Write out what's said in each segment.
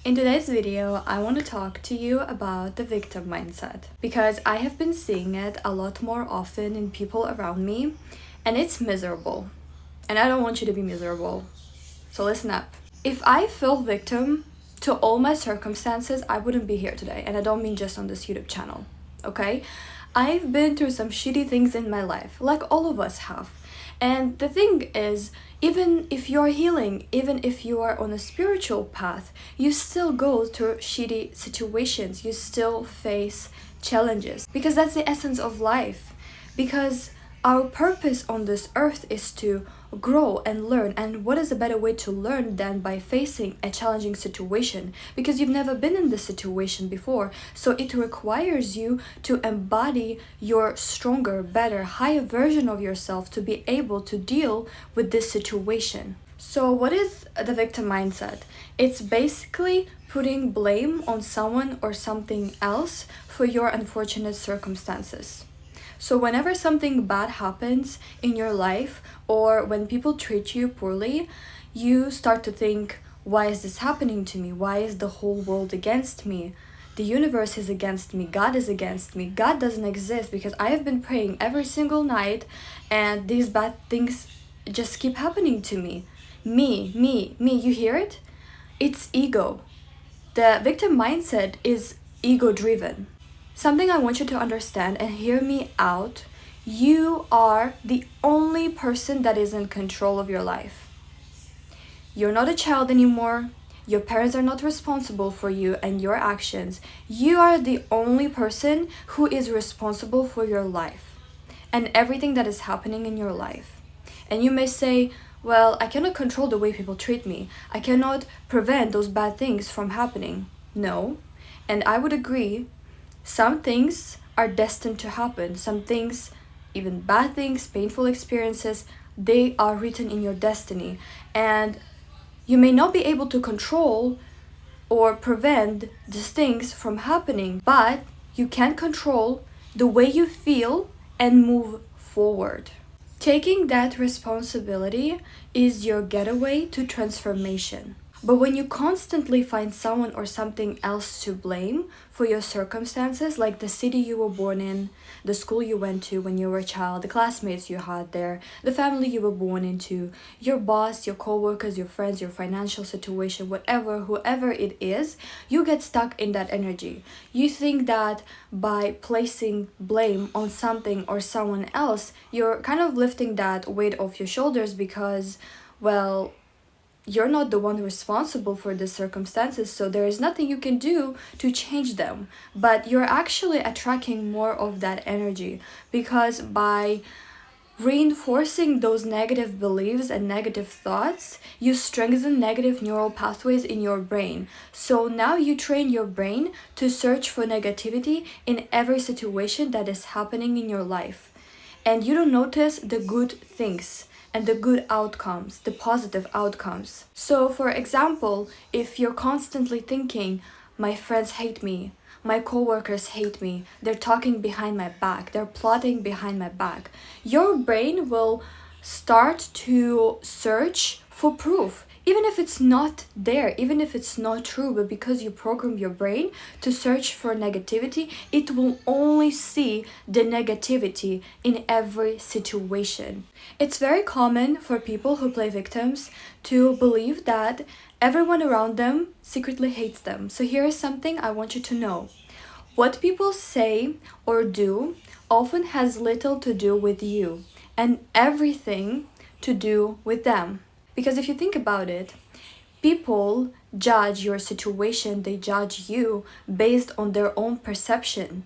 In today's video, I want to talk to you about the victim mindset because I have been seeing it a lot more often in people around me and it's miserable. And I don't want you to be miserable. So listen up. If I fell victim to all my circumstances, I wouldn't be here today. And I don't mean just on this YouTube channel, okay? I've been through some shitty things in my life, like all of us have. And the thing is, even if you're healing, even if you are on a spiritual path, you still go through shitty situations, you still face challenges. Because that's the essence of life. Because our purpose on this earth is to grow and learn, and what is a better way to learn than by facing a challenging situation, because you've never been in this situation before, so it requires you to embody your stronger, better, higher version of yourself to be able to deal with this situation. So what is the victim mindset? It's basically putting blame on someone or something else for your unfortunate circumstances. So whenever something bad happens in your life or when people treat you poorly, you start to think, why is this happening to me? Why is the whole world against me? The universe is against me. God is against me. God doesn't exist because I have been praying every single night and these bad things just keep happening to me. Me, you hear it? It's ego. The victim mindset is ego-driven. Something I want you to understand and hear me out, you are the only person that is in control of your life. You're not a child anymore. Your parents are not responsible for you and your actions. You are the only person who is responsible for your life and everything that is happening in your life. And you may say, well, I cannot control the way people treat me. I cannot prevent those bad things from happening. No, and I would agree. Some things are destined to happen. Some things, even bad things, painful experiences, they are written in your destiny. And you may not be able to control or prevent these things from happening, but you can control the way you feel and move forward. Taking that responsibility is your getaway to transformation. But when you constantly find someone or something else to blame for your circumstances, like the city you were born in, the school you went to when you were a child, the classmates you had there, the family you were born into, your boss, your co-workers, your friends, your financial situation, whoever it is, you get stuck in that energy. You think that by placing blame on something or someone else, you're kind of lifting that weight off your shoulders because, well, you're not the one responsible for the circumstances, so there is nothing you can do to change them. But you're actually attracting more of that energy because by reinforcing those negative beliefs and negative thoughts, you strengthen negative neural pathways in your brain. So now you train your brain to search for negativity in every situation that is happening in your life. And you don't notice the good things and the good outcomes, the positive outcomes. So for example, if you're constantly thinking, my friends hate me, my coworkers hate me, they're talking behind my back, they're plotting behind my back, your brain will start to search for proof. Even if it's not there, even if it's not true, but because you program your brain to search for negativity, it will only see the negativity in every situation. It's very common for people who play victims to believe that everyone around them secretly hates them. So here is something I want you to know. What people say or do often has little to do with you and everything to do with them. Because if you think about it, people judge your situation, they judge you based on their own perception,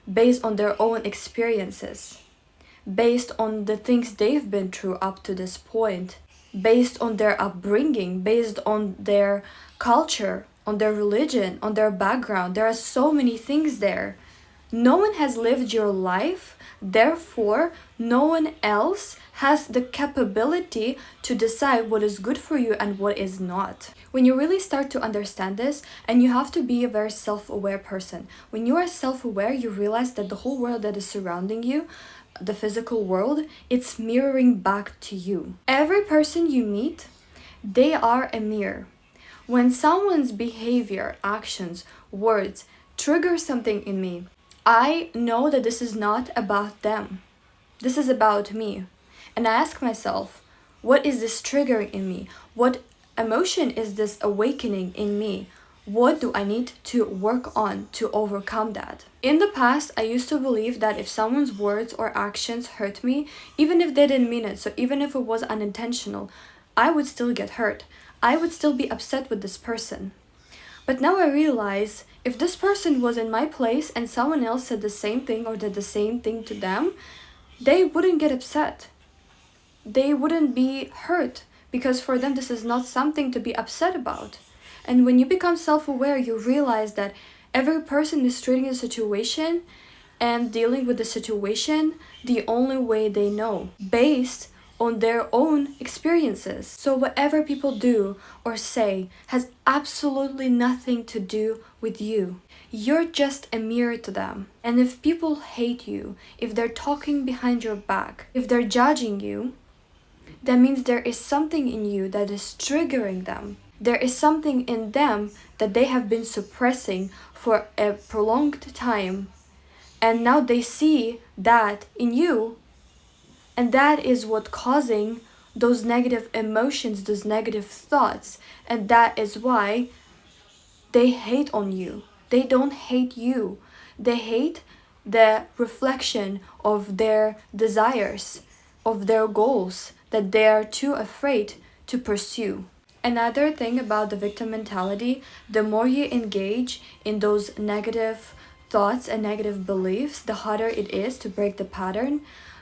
based on their own experiences, based on the things they've been through up to this point, based on their upbringing, based on their culture, on their religion, on their background. There are so many things there. No one has lived your life, therefore no one else has the capability to decide what is good for you and what is not. When you really start to understand this, and you have to be a very self-aware person, when you are self-aware, you realize that the whole world that is surrounding you, the physical world, it's mirroring back to you. Every person you meet, they are a mirror. When someone's behavior, actions, words trigger something in me, I know that this is not about them. This is about me. And I ask myself, what is this triggering in me? What emotion is this awakening in me? What do I need to work on to overcome that? In the past, I used to believe that if someone's words or actions hurt me, even if they didn't mean it, so even if it was unintentional, I would still get hurt. I would still be upset with this person. But now I realize if this person was in my place and someone else said the same thing or did the same thing to them, they wouldn't get upset. They wouldn't be hurt because for them this is not something to be upset about. And when you become self-aware, you realize that every person is treating a situation and dealing with the situation the only way they know, based on their own experiences. So whatever people do or say has absolutely nothing to do with you. You're just a mirror to them. And if people hate you, if they're talking behind your back, if they're judging you, that means there is something in you that is triggering them. There is something in them that they have been suppressing for a prolonged time. And now they see that in you. And that is what causing those negative emotions, those negative thoughts. And that is why they hate on you. They don't hate you. They hate the reflection of their desires, of their goals that they are too afraid to pursue. Another thing about the victim mentality, the more you engage in those negative thoughts and negative beliefs, the harder it is to break the pattern.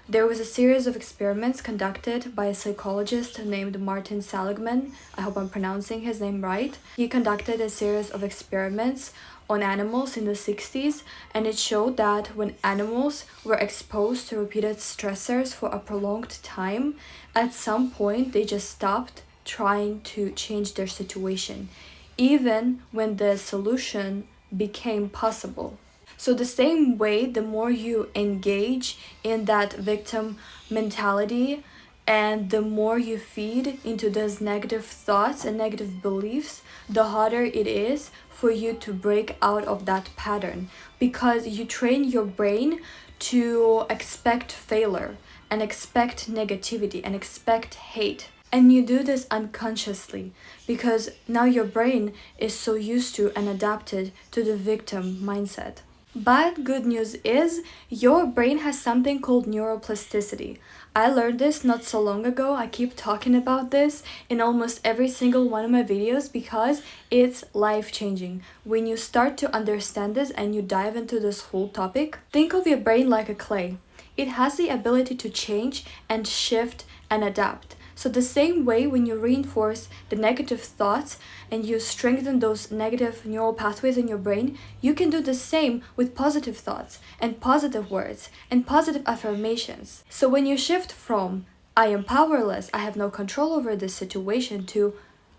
There was a series of experiments conducted by a psychologist named Martin Seligman. I hope I'm pronouncing his name right. He conducted a series of experiments on animals in the 60s, and it showed that when animals were exposed to repeated stressors for a prolonged time, at some point they just stopped trying to change their situation, even when the solution became possible. So the same way, the more you engage in that victim mentality and the more you feed into those negative thoughts and negative beliefs, the harder it is for you to break out of that pattern, because you train your brain to expect failure and expect negativity and expect hate. And you do this unconsciously because now your brain is so used to and adapted to the victim mindset. But good news is your brain has something called neuroplasticity. I learned this not so long ago. I keep talking about this in almost every single one of my videos because it's life-changing. When you start to understand this and you dive into this whole topic, think of your brain like a clay. It has the ability to change and shift and adapt. So the same way, when you reinforce the negative thoughts and you strengthen those negative neural pathways in your brain, you can do the same with positive thoughts and positive words and positive affirmations. So when you shift from I am powerless, I have no control over this situation, to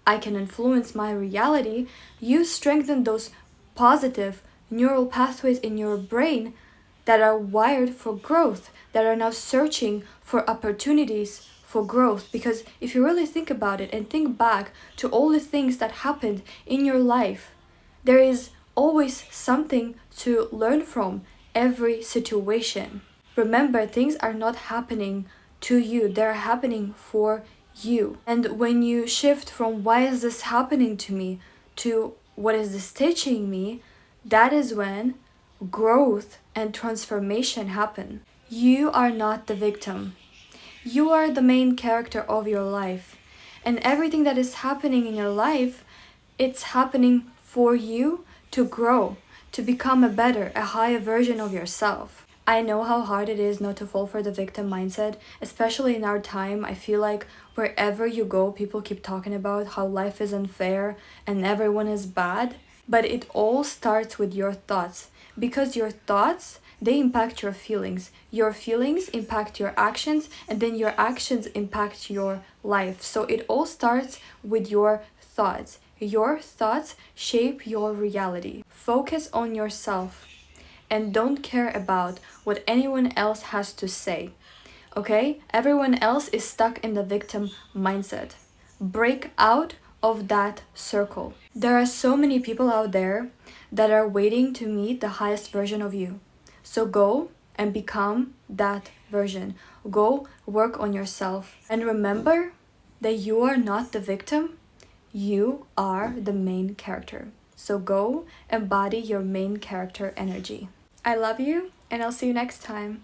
I can influence my reality, you strengthen those positive neural pathways in your brain that are wired for growth, that are now searching for opportunities for growth. Because if you really think about it and think back to all the things that happened in your life, there is always something to learn from every situation. Remember, things are not happening to you, they're happening for you. And when you shift from why is this happening to me to what is this teaching me, that is when growth and transformation happen. You are not the victim. You are the main character of your life, and everything that is happening in your life, it's happening for you to grow, to become a better, a higher version of yourself. I know how hard it is not to fall for the victim mindset, especially in our time. I feel like wherever you go, people keep talking about how life is unfair and everyone is bad, but it all starts with your thoughts, because your thoughts, they impact your feelings impact your actions, and then your actions impact your life. So it all starts with your thoughts. Your thoughts shape your reality. Focus on yourself and don't care about what anyone else has to say. Okay? Everyone else is stuck in the victim mindset. Break out of that circle. There are so many people out there that are waiting to meet the highest version of you. So go and become that version. Go work on yourself. And remember that you are not the victim, you are the main character. So go embody your main character energy. I love you, and I'll see you next time.